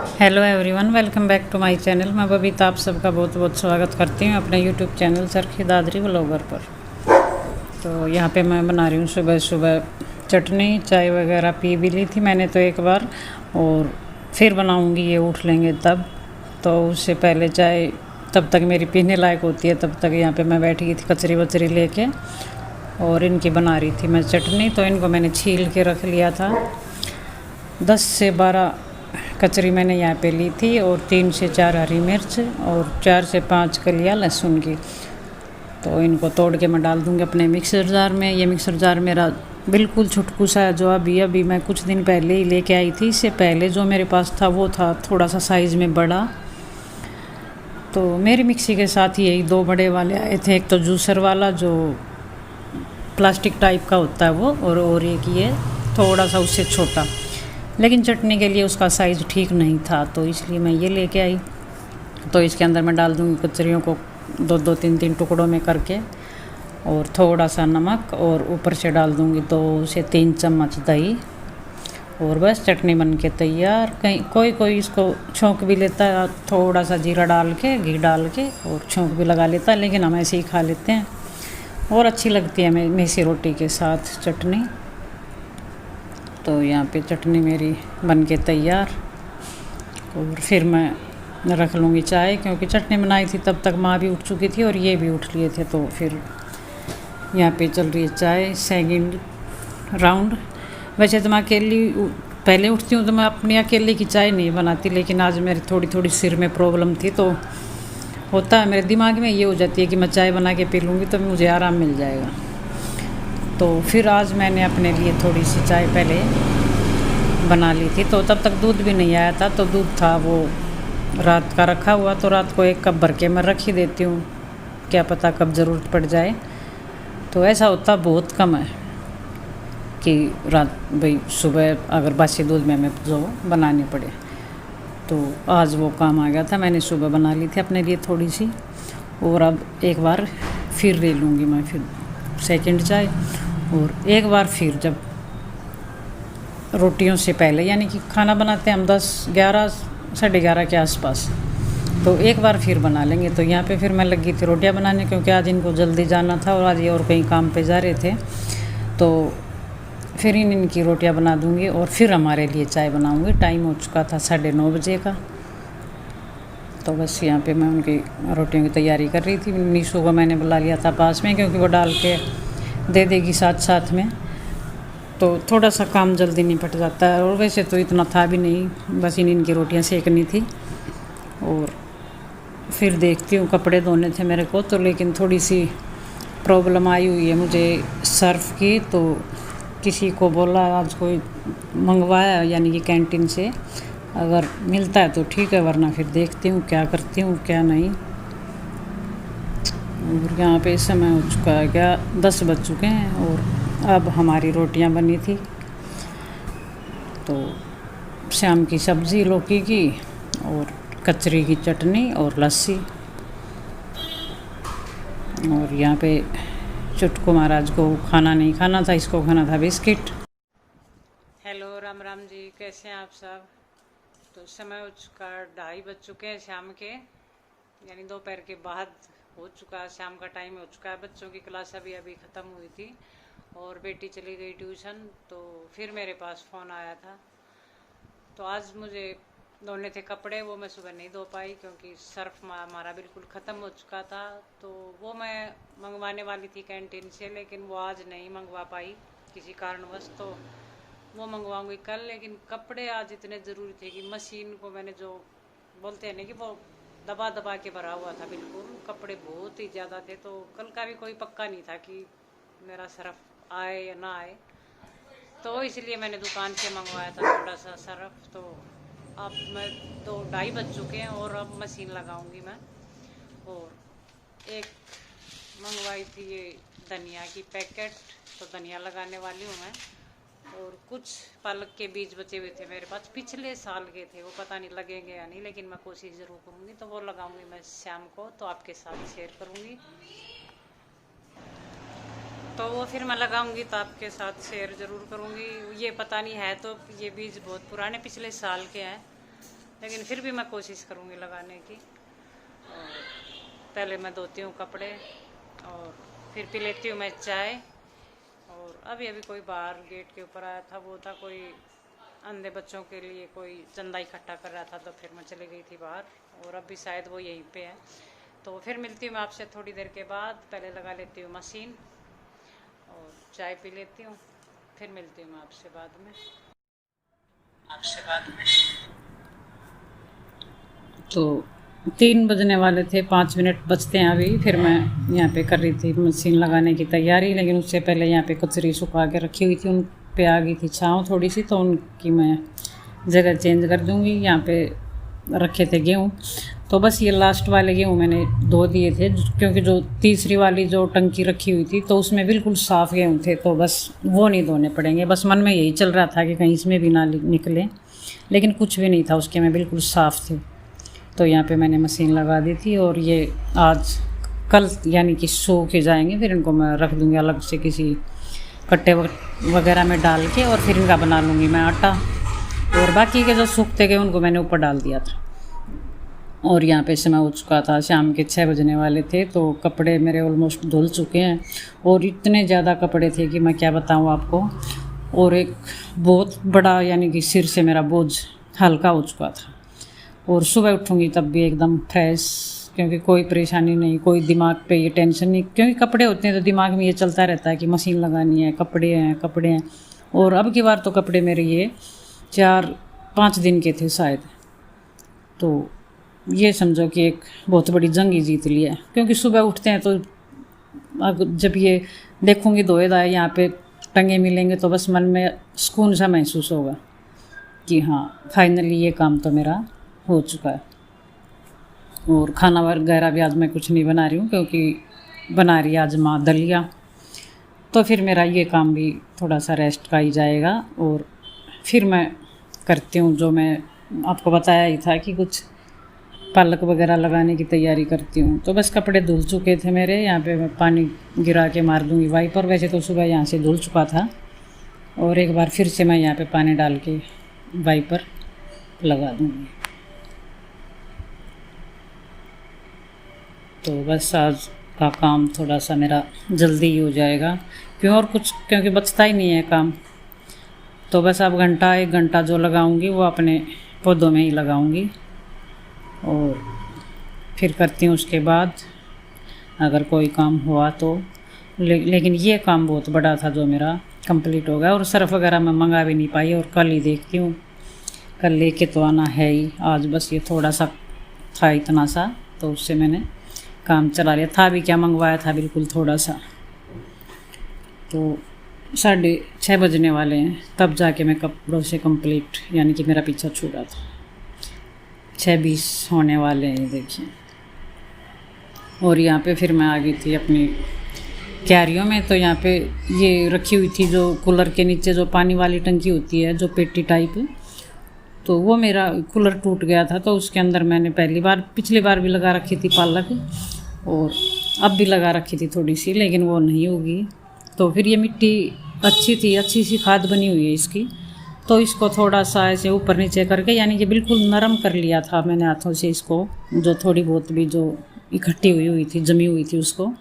Hello everyone, welcome back to my channel. मैं बबीता आप सबका बहुत बहुत स्वागत करती हूँ अपने YouTube channel Charkhi Dadri vlogger पर। तो यहाँ पे मैं बना रही हूँ सुबह सुबह चटनी। चाय वगैरह पी भी ली थी मैंने तो एक बार, और फिर बनाऊँगी ये उठ लेंगे तब। तो उससे पहले चाय तब तक मेरी पीने लायक होती है, तब तक यहाँ पर मैं बैठ गई थी कचरी वचरी लेके, और इनकी बना रही थी मैं चटनी। तो इनको मैंने छील के रख लिया था। 10 से 12 कचरी मैंने यहाँ पे ली थी, और 3 से 4 हरी मिर्च और 4 से 5 कलियाँ लहसुन की। तो इनको तोड़ के मैं डाल दूँगी अपने मिक्सर जार में। ये मिक्सर जार मेरा बिल्कुल छुटकू सा है, जो अभी मैं कुछ दिन पहले ही लेके आई थी। इससे पहले जो मेरे पास था वो था थोड़ा सा साइज़ में बड़ा। तो मेरी मिक्सी के साथ यही 2 बड़े वाले आए थे, एक तो जूसर वाला जो प्लास्टिक टाइप का होता है वो, और एक ये थोड़ा सा उससे छोटा, लेकिन चटनी के लिए उसका साइज़ ठीक नहीं था, तो इसलिए मैं ये लेके आई। तो इसके अंदर मैं डाल दूँगी कचरियों को 2-2, 3-3 टुकड़ों में करके, और थोड़ा सा नमक, और ऊपर से डाल दूँगी 2 से 3 चम्मच दही, और बस चटनी बन के तैयार। कहीं कोई इसको छौंक भी लेता है, थोड़ा सा जीरा डाल के, घी डाल के, और छौंक भी लगा लेता है, लेकिन हम ऐसे ही खा लेते हैं और अच्छी लगती है मेसी रोटी के साथ चटनी। तो यहाँ पे चटनी मेरी बन के तैयार, और फिर मैं रख लूँगी चाय, क्योंकि चटनी बनाई थी तब तक माँ भी उठ चुकी थी और ये भी उठ लिए थे। तो फिर यहाँ पे चल रही है चाय सेकंड राउंड। वैसे तो मैं अकेली पहले उठती हूँ, तो मैं अपनी अकेले की चाय नहीं बनाती, लेकिन आज मेरी थोड़ी सिर में प्रॉब्लम थी, तो होता है मेरे दिमाग में ये हो जाती है कि मैं चाय बना के पी लूँगी तो मुझे आराम मिल जाएगा। तो फिर आज मैंने अपने लिए थोड़ी सी चाय पहले बना ली थी। तो तब तक दूध भी नहीं आया था, तो दूध था वो रात का रखा हुआ, तो रात को 1 कप भर के मैं रख ही देती हूँ, क्या पता कब ज़रूरत पड़ जाए। तो ऐसा होता बहुत कम है कि रात भाई सुबह अगर बासी दूध में हमें जो बनानी पड़े। तो आज वो काम आ गया था, मैंने सुबह बना ली थी अपने लिए थोड़ी सी, और अब एक बार फिर ले लूँगी मैं फिर सेकंड चाय। और एक बार फिर जब रोटियों से पहले, यानी कि खाना बनाते हैं हम 10-11 साढ़े 11 के आसपास, तो एक बार फिर बना लेंगे। तो यहाँ पे फिर मैं लगी थी रोटियाँ बनाने, क्योंकि आज इनको जल्दी जाना था और आज ये और कहीं काम पे जा रहे थे। तो फिर इनकी रोटियाँ बना दूँगी और फिर हमारे लिए चाय बनाऊँगी। टाइम हो चुका था 9:30 बजे का। तो बस यहाँ पे मैं उनकी रोटियों की तैयारी कर रही थी। नीशू को मैंने बुला लिया था पास में, क्योंकि वो डाल के दे देगी साथ में, तो थोड़ा सा काम जल्दी निपट जाता है। और वैसे तो इतना था भी नहीं, बस इनकी रोटियां सेकनी थी। और फिर देखती हूँ, कपड़े धोने थे मेरे को तो, लेकिन थोड़ी सी प्रॉब्लम आई हुई है मुझे सर्फ की। तो किसी को बोला आज कोई मंगवाया, यानी कि कैंटीन से, अगर मिलता है तो ठीक है, वरना फिर देखती हूँ क्या करती हूँ क्या नहीं। और यहाँ पे इस समय हो चुका है क्या 10 बज चुके हैं, और अब हमारी रोटियाँ बनी थी। तो शाम की सब्ज़ी लौकी की, और कचरी की चटनी, और लस्सी। और यहाँ पे चुटकू महाराज को खाना नहीं खाना था, इसको खाना था बिस्किट। हेलो राम राम जी, कैसे हैं आप सब। तो समय हो चुका 2:30 बज चुके हैं शाम के, यानी दोपहर के बाद हो चुका है, शाम का टाइम हो चुका है। बच्चों की क्लास अभी ख़त्म हुई थी और बेटी चली गई ट्यूशन। तो फिर मेरे पास फ़ोन आया था। तो आज मुझे धोने थे कपड़े, वो मैं सुबह नहीं धो पाई, क्योंकि सर्फ हमारा बिल्कुल ख़त्म हो चुका था। तो वो मैं मंगवाने वाली थी कैंटीन से, लेकिन वो आज नहीं मंगवा पाई किसी कारणवश। तो वो मंगवाऊँगी कल। लेकिन कपड़े आज इतने ज़रूरी थे कि मशीन को मैंने, जो बोलते हैं ना कि वो दबा के भरा हुआ था, बिल्कुल कपड़े बहुत ही ज़्यादा थे। तो कल का भी कोई पक्का नहीं था कि मेरा सर्फ आए या ना आए, तो इसलिए मैंने दुकान से मंगवाया था थोड़ा सा सर्फ। तो अब मैं 2:30 बज चुके हैं और अब मशीन लगाऊंगी मैं। और एक मंगवाई थी ये धनिया की पैकेट, तो धनिया लगाने वाली हूँ मैं। और कुछ पालक के बीज बचे हुए थे मेरे पास, पिछले साल के थे, वो पता नहीं लगेंगे या नहीं, लेकिन मैं कोशिश ज़रूर करूँगी। तो वो लगाऊंगी मैं शाम को, तो आपके साथ शेयर करूँगी। तो वो फिर मैं लगाऊंगी तो आपके साथ शेयर ज़रूर करूँगी। ये पता नहीं है, तो ये बीज बहुत पुराने पिछले साल के हैं, लेकिन फिर भी मैं कोशिश करूँगी लगाने की। और पहले मैं धोती हूँ कपड़े और फिर पी लेती हूँ मैं चाय। और अभी कोई बाहर गेट के ऊपर आया था, वो था कोई अंधे बच्चों के लिए कोई चंदा इकट्ठा कर रहा था, तो फिर मैं चली गई थी बाहर। और अभी शायद वो यहीं पे है। तो फिर मिलती हूँ मैं आपसे थोड़ी देर के बाद। पहले लगा लेती हूँ मशीन और चाय पी लेती हूँ, फिर मिलती हूँ मैं आपसे बाद में। तो 3 बजने वाले थे, 5 मिनट बचते हैं अभी। फिर मैं यहाँ पे कर रही थी मशीन लगाने की तैयारी, लेकिन उससे पहले यहाँ पे कचरी सुखा के रखी हुई थी, उन पे आ गई थी छाँव थोड़ी सी, तो उनकी मैं जगह चेंज कर दूँगी। यहाँ पे रखे थे गेहूँ, तो बस ये लास्ट वाले गेहूँ मैंने धो दिए थे, क्योंकि जो तीसरी वाली जो टंकी रखी हुई थी तो उसमें बिल्कुल साफ़ गेहूँ थे, तो बस वो नहीं धोने पड़ेंगे। बस मन में यही चल रहा था कि कहीं इसमें भी ना निकले, लेकिन कुछ भी नहीं था उसके में, बिल्कुल साफ़ थे। तो यहाँ पे मैंने मशीन लगा दी थी और ये आज कल यानी कि सूख के जाएंगे। फिर इनको मैं रख दूँगी अलग से किसी कट्टे वगैरह में डाल के, और फिर इनका बना लूँगी मैं आटा। और बाकी के जो सूखते गए उनको मैंने ऊपर डाल दिया था। और यहाँ पे समय हो चुका था, शाम के 6 बजने वाले थे, तो कपड़े मेरे ऑलमोस्ट धुल चुके हैं। और इतने ज़्यादा कपड़े थे कि मैं क्या बताऊँ आपको। और एक बहुत बड़ा यानी कि सिर से मेरा बोझ हल्का हो चुका था। और सुबह उठूँगी तब भी एकदम फ्रेश, क्योंकि कोई परेशानी नहीं, कोई दिमाग पे ये टेंशन नहीं, क्योंकि कपड़े होते हैं तो दिमाग में ये चलता रहता है कि मशीन लगानी है, कपड़े हैं। और अब की बार तो कपड़े मेरे ये 4-5 दिन के थे शायद। तो ये समझो कि एक बहुत बड़ी जंग ही जीत ली है, क्योंकि सुबह उठते हैं तो अब जब ये देखूँगी धोए धाए यहाँ पे टंगे मिलेंगे, तो बस मन में सुकून सा महसूस होगा कि हाँ फाइनली ये काम तो मेरा हो चुका है। और खाना वगैरह भी आज मैं कुछ नहीं बना रही हूँ, क्योंकि बना रही आज माँ दलिया, तो फिर मेरा ये काम भी थोड़ा सा रेस्ट का ही जाएगा। और फिर मैं करती हूँ जो मैं आपको बताया ही था कि कुछ पालक वगैरह लगाने की तैयारी करती हूँ। तो बस कपड़े धुल चुके थे मेरे, यहाँ पे मैं पानी गिरा के मार दूँगी वाइपर। वैसे तो सुबह यहाँ से धुल चुका था, और एक बार फिर से मैं यहाँ पे पानी डाल के वाइपर लगा दूँगी। तो बस आज का काम थोड़ा सा मेरा जल्दी ही हो जाएगा, क्योंकि बचता ही नहीं है काम। तो बस अब 1 घंटा जो लगाऊंगी वो अपने पौधों में ही लगाऊंगी। और फिर करती हूँ उसके बाद अगर कोई काम हुआ तो। लेकिन ये काम बहुत बड़ा था जो मेरा कंप्लीट हो गया। और सर्फ वगैरह मैं मंगा भी नहीं पाई, और कल ही देखती हूँ, कल लेके तो आना है ही। आज बस ये थोड़ा सा था, इतना सा, तो उससे मैंने काम चला लिया था। भी क्या मंगवाया था, बिल्कुल थोड़ा सा। तो 6:30 बजने वाले हैं, तब जाके मैं कपड़ों से कंप्लीट यानी कि मेरा पीछा छूटा था। 6:20 होने वाले हैं, देखिए। और यहाँ पे फिर मैं आ गई थी अपनी क्यारियों में। तो यहाँ पे ये रखी हुई थी जो कूलर के नीचे जो पानी वाली टंकी होती है, जो पेटी टाइप, तो वो मेरा कूलर टूट गया था। तो उसके अंदर मैंने पिछली बार भी लगा रखी थी पालक, और अब भी लगा रखी थी थोड़ी सी, लेकिन वो नहीं होगी। तो फिर ये मिट्टी अच्छी सी खाद बनी हुई है इसकी, तो इसको थोड़ा सा ऐसे ऊपर नीचे करके यानी कि बिल्कुल नरम कर लिया था मैंने हाथों से इसको, जो थोड़ी बहुत भी जो इकट्ठी हुई थी, जमी हुई थी उसको।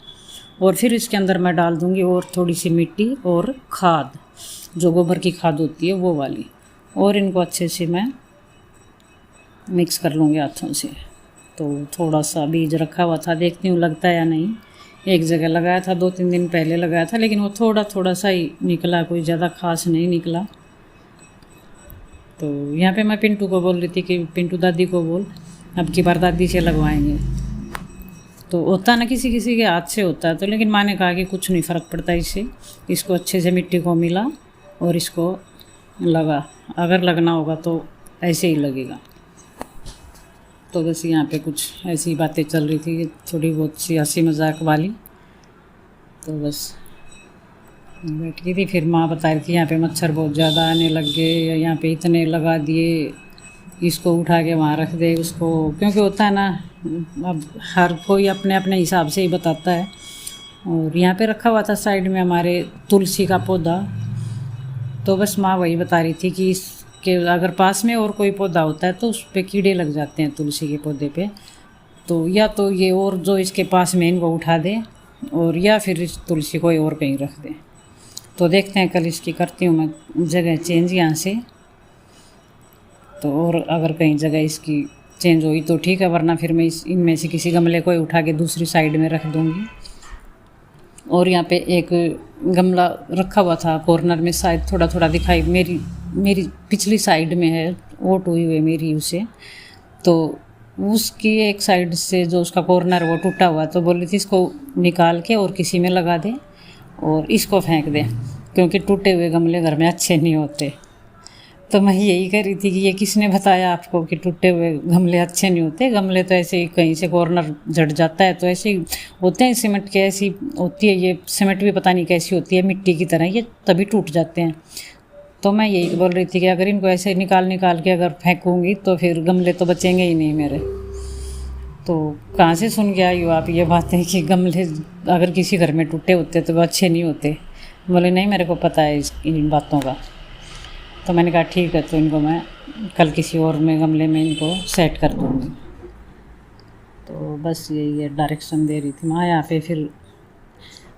और फिर इसके अंदर मैं डाल दूँगी और थोड़ी सी मिट्टी और खाद, जो गोबर की खाद होती है वो वाली, और इनको अच्छे से मैं मिक्स कर लूँगी हाथों से। तो थोड़ा सा बीज रखा हुआ था, देखती हूँ लगता है या नहीं। एक जगह लगाया था, 2-3 दिन पहले लगाया था, लेकिन वो थोड़ा सा ही निकला, कोई ज़्यादा खास नहीं निकला। तो यहाँ पे मैं पिंटू को बोल रही थी कि पिंटू दादी को बोल, अब की बार दादी से लगवाएंगे। तो होता ना किसी के हाथ से होता है, तो लेकिन माँ ने कहा कि कुछ नहीं फ़र्क पड़ता इससे। इसको अच्छे से मिट्टी को मिला और इसको लगा, अगर लगना होगा तो ऐसे ही लगेगा। तो बस यहाँ पे कुछ ऐसी बातें चल रही थी, थोड़ी बहुत सी हंसी मजाक वाली। तो बस बैठ गई थी। फिर माँ बता रही थी यहाँ पे मच्छर बहुत ज़्यादा आने लग गए, यहाँ पे इतने लगा दिए, इसको उठा के वहाँ रख दे उसको, क्योंकि होता है ना, अब हर कोई अपने अपने हिसाब से ही बताता है। और यहाँ पे रखा हुआ था साइड में हमारे तुलसी का पौधा। तो बस माँ वही बता रही थी कि इसके अगर पास में और कोई पौधा होता है तो उस पर कीड़े लग जाते हैं तुलसी के पौधे पे। तो या तो ये और जो इसके पास में इनको उठा दे और या फिर इस तुलसी को और कहीं रख दे। तो देखते हैं, कल इसकी करती हूँ मैं जगह चेंज यहाँ से। तो और अगर कहीं जगह इसकी चेंज हुई तो ठीक है, वरना फिर मैं इनमें से किसी गमले को ही उठा के दूसरी साइड में रख दूँगी। और यहाँ पे एक गमला रखा हुआ था कॉर्नर में, शायद थोड़ा थोड़ा दिखाई, मेरी पिछली साइड में है, ओट हुई हुई मेरी उसे। तो उसकी एक साइड से जो उसका कॉर्नर वो टूटा हुआ, तो बोली थी इसको निकाल के और किसी में लगा दे और इसको फेंक दे, क्योंकि टूटे हुए गमले घर में अच्छे नहीं होते। तो मैं यही कह रही थी कि ये किसने बताया आपको कि टूटे हुए गमले अच्छे नहीं होते। गमले तो ऐसे ही कहीं से कॉर्नर झड़ जाता है तो ऐसे ही होते हैं, सीमेंट के ऐसी होती है ये सीमेंट भी, पता नहीं कैसी होती है, मिट्टी की तरह, ये तभी टूट जाते हैं। तो मैं यही बोल रही थी कि अगर इनको ऐसे निकाल के अगर फेंकूँगी तो फिर गमले तो बचेंगे ही नहीं मेरे। तो कहाँ से सुन के आई हो आप ये बातें कि गमले अगर किसी घर में टूटे होते तो वो अच्छे नहीं होते? बोले नहीं, मेरे को पता है इन बातों का। तो मैंने कहा ठीक है, तो इनको मैं कल किसी और में गमले में इनको सेट कर दूँगी। तो बस ये डायरेक्शन दे रही थी माँ। यहाँ पे फिर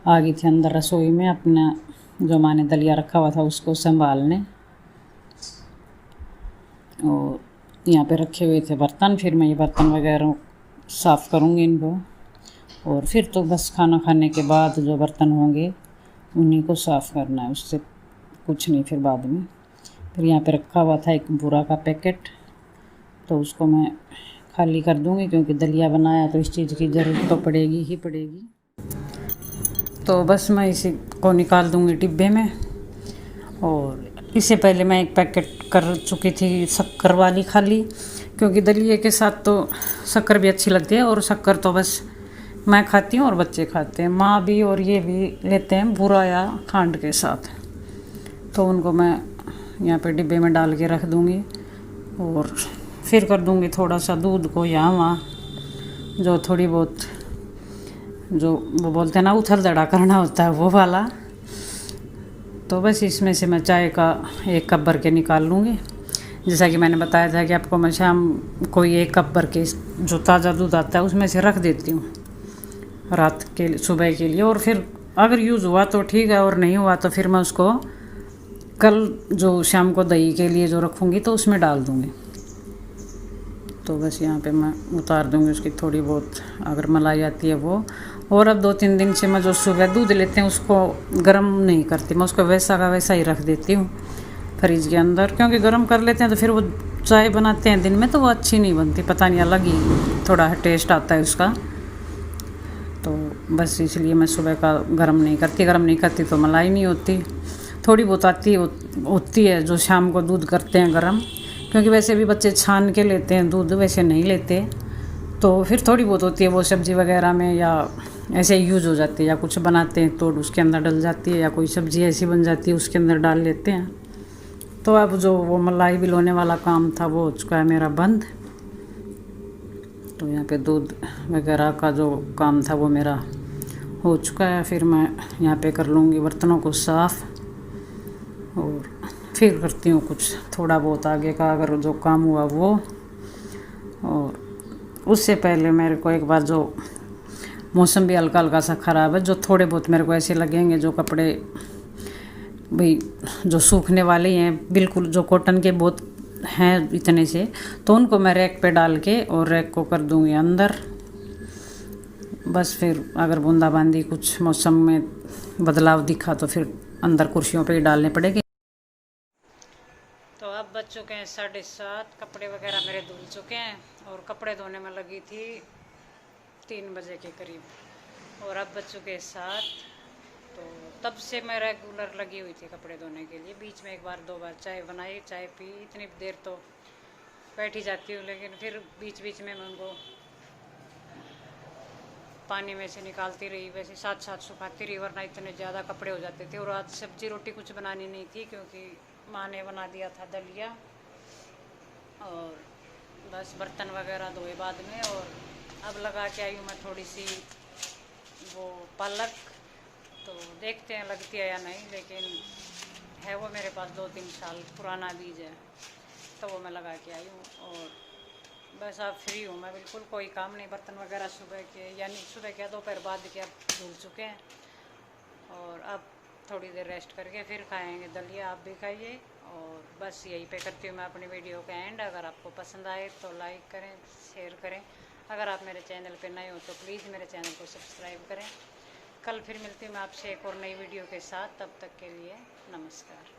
आ गई थी अंदर रसोई में, अपना जो माँ ने दलिया रखा हुआ था उसको संभालने। और यहाँ पे रखे हुए थे बर्तन, फिर मैं ये बर्तन वगैरह साफ़ करूँगी इनको। और फिर तो बस खाना खाने के बाद जो बर्तन होंगे उन्हीं को साफ़ करना है, उससे कुछ नहीं फिर बाद में। फिर यहाँ पे रखा हुआ था एक बूरा का पैकेट, तो उसको मैं खाली कर दूँगी, क्योंकि दलिया बनाया तो इस चीज़ की ज़रूरत तो पड़ेगी ही पड़ेगी। तो बस मैं इसी को निकाल दूँगी डिब्बे में। और इससे पहले मैं एक पैकेट कर चुकी थी शक्कर वाली खाली, क्योंकि दलिए के साथ तो शक्कर भी अच्छी लगती है। और शक्कर तो बस मैं खाती हूँ और बच्चे खाते हैं, माँ भी और ये भी लेते हैं बूरा या खांड के साथ। तो उनको मैं यहाँ पे डिब्बे में डाल के रख दूँगी। और फिर कर दूँगी थोड़ा सा दूध को यहाँ वहाँ, जो थोड़ी बहुत जो वो बोलते हैं ना उथल दड़ा करना होता है वो वाला। तो बस इसमें से मैं चाय का 1 कप भर के निकाल लूँगी। जैसा कि मैंने बताया था कि आपको मैं शाम को 1 कप भर के जो ताज़ा दूध आता है उसमें से रख देती हूँ रात के सुबह के लिए। और फिर अगर यूज़ हुआ तो ठीक है, और नहीं हुआ तो फिर मैं उसको कल जो शाम को दही के लिए जो रखूँगी तो उसमें डाल दूँगी। तो बस यहाँ पे मैं उतार दूँगी उसकी थोड़ी बहुत अगर मलाई आती है वो। और अब 2-3 दिन से मैं जो सुबह दूध लेते हैं उसको गर्म नहीं करती, मैं उसको वैसा का वैसा ही रख देती हूँ फ्रिज के अंदर, क्योंकि गर्म कर लेते हैं तो फिर वो चाय बनाते हैं दिन में तो वो अच्छी नहीं बनती, पता नहीं अलग ही थोड़ा टेस्ट आता है उसका। तो बस इसलिए मैं सुबह का गर्म नहीं करती तो मलाई नहीं होती। थोड़ी बहुत होती है जो शाम को दूध करते हैं गर्म, क्योंकि वैसे भी बच्चे छान के लेते हैं दूध, वैसे नहीं लेते। तो फिर थोड़ी बहुत होती है वो सब्ज़ी वगैरह में या ऐसे यूज़ हो जाती है, या कुछ बनाते हैं तो उसके अंदर डल जाती है, या कोई सब्ज़ी ऐसी बन जाती है उसके अंदर डाल लेते हैं। तो अब जो वो मलाई बिलोने वाला काम था वो हो चुका है मेरा बंद। तो यहाँ पे दूध वगैरह का जो काम था वो मेरा हो चुका है। फिर मैं यहाँ पे कर लूँगी बर्तनों को साफ़ और फिर करती हूँ कुछ थोड़ा बहुत आगे का अगर जो काम हुआ वो। और उससे पहले मेरे को एक बार जो मौसम भी हल्का हल्का सा ख़राब है, जो थोड़े बहुत मेरे को ऐसे लगेंगे जो कपड़े भाई जो सूखने वाले हैं बिल्कुल, जो कॉटन के बहुत हैं इतने से, तो उनको मैं रैक पे डाल के और रैक को कर दूँगी अंदर। बस फिर अगर बूंदाबांदी कुछ मौसम में बदलाव दिखा तो फिर अंदर कुर्सियों पे ही डालने पड़ेंगे। तो अब बज चुके हैं 7:30, कपड़े वगैरह मेरे धुल चुके हैं और कपड़े धोने में लगी थी 3 बजे के करीब, और अब बज चुके 7। तो तब से मैं रेगुलर लगी हुई थी कपड़े धोने के लिए। बीच में 1-2 बार चाय बनाई, चाय पी, इतनी देर तो बैठ ही जाती हूँ, लेकिन फिर बीच बीच में मैं उनको पानी में से निकालती रही, वैसे साथ साथ सुखाती रही, वरना इतने ज़्यादा कपड़े हो जाते थे। और आज सब्जी रोटी कुछ बनानी नहीं थी क्योंकि माँ ने बना दिया था दलिया, और बस बर्तन वगैरह धोए बाद में। और अब लगा के आई हूँ मैं थोड़ी सी वो पालक, तो देखते हैं लगती है या नहीं, लेकिन है वो मेरे पास 2-3 साल पुराना बीज है। तो वो मैं लगा के आई हूँ। और बस अब फ्री हूँ मैं, बिल्कुल कोई काम नहीं। बर्तन वगैरह सुबह के, यानी सुबह क्या दोपहर बाद के अब धुल चुके हैं। और अब थोड़ी देर रेस्ट करके फिर खाएंगे दलिया। आप भी खाइए। और बस यहीं पे करती हूँ मैं अपनी वीडियो का एंड। अगर आपको पसंद आए तो लाइक करें, शेयर करें। अगर आप मेरे चैनल पे नए हो तो प्लीज़ मेरे चैनल को सब्सक्राइब करें। कल फिर मिलती हूँ मैं आपसे एक और नई वीडियो के साथ। तब तक के लिए नमस्कार।